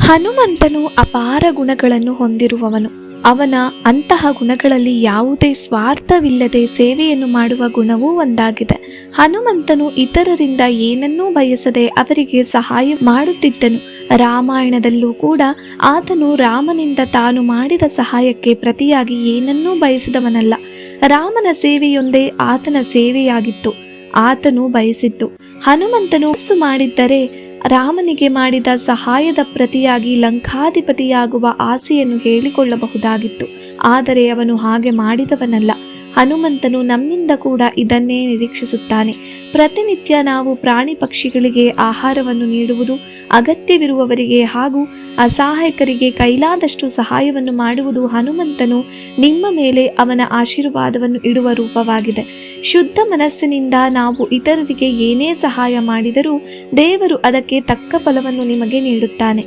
ಹನುಮಂತನು ಅಪಾರ ಗುಣಗಳನ್ನು ಹೊಂದಿರುವವನು. ಅವನ ಅಂತಹ ಗುಣಗಳಲ್ಲಿ ಯಾವುದೇ ಸ್ವಾರ್ಥವಿಲ್ಲದೆ ಸೇವೆಯನ್ನು ಮಾಡುವ ಗುಣವೂ ಒಂದಾಗಿದೆ. ಹನುಮಂತನು ಇತರರಿಂದ ಏನನ್ನೂ ಬಯಸದೆ ಅವರಿಗೆ ಸಹಾಯ ಮಾಡುತ್ತಿದ್ದನು. ರಾಮಾಯಣದಲ್ಲೂ ಕೂಡ ಆತನು ರಾಮನಿಂದ ತಾನು ಮಾಡಿದ ಸಹಾಯಕ್ಕೆ ಪ್ರತಿಯಾಗಿ ಏನನ್ನೂ ಬಯಸಿದವನಲ್ಲ. ರಾಮನ ಸೇವೆಯೊಂದೇ ಆತನ ಸೇವೆಯಾಗಿತ್ತು. ಆತನು ಬಯಸಿದ್ದು ಹನುಮಂತನು ಮಾಡಿದ್ದರೆ ರಾಮನಿಗೆ ಮಾಡಿದ ಸಹಾಯದ ಪ್ರತಿಯಾಗಿ ಲಂಕಾಧಿಪತಿಯಾಗುವ ಆಸೆಯನ್ನು ಹೇಳಿಕೊಳ್ಳಬಹುದಾಗಿತ್ತು. ಆದರೆ ಅವನು ಹಾಗೆ ಮಾಡಿದವನಲ್ಲ. ಹನುಮಂತನು ನಮ್ಮಿಂದ ಕೂಡ ಇದನ್ನೇ ನಿರೀಕ್ಷಿಸುತ್ತಾನೆ. ಪ್ರತಿನಿತ್ಯ ನಾವು ಪ್ರಾಣಿ ಪಕ್ಷಿಗಳಿಗೆ ಆಹಾರವನ್ನು ನೀಡುವುದು, ಅಗತ್ಯವಿರುವವರಿಗೆ ಹಾಗೂ ಅಸಹಾಯಕರಿಗೆ ಕೈಲಾದಷ್ಟು ಸಹಾಯವನ್ನು ಮಾಡುವುದು ಹನುಮಂತನು ನಿಮ್ಮ ಮೇಲೆ ಅವನ ಆಶೀರ್ವಾದವನ್ನು ಇಡುವ ರೂಪವಾಗಿದೆ. ಶುದ್ಧ ಮನಸ್ಸಿನಿಂದ ನಾವು ಇತರರಿಗೆ ಏನೇ ಸಹಾಯ ಮಾಡಿದರೂ ದೇವರು ಅದಕ್ಕೆ ತಕ್ಕ ಫಲವನ್ನು ನಿಮಗೆ ನೀಡುತ್ತಾನೆ.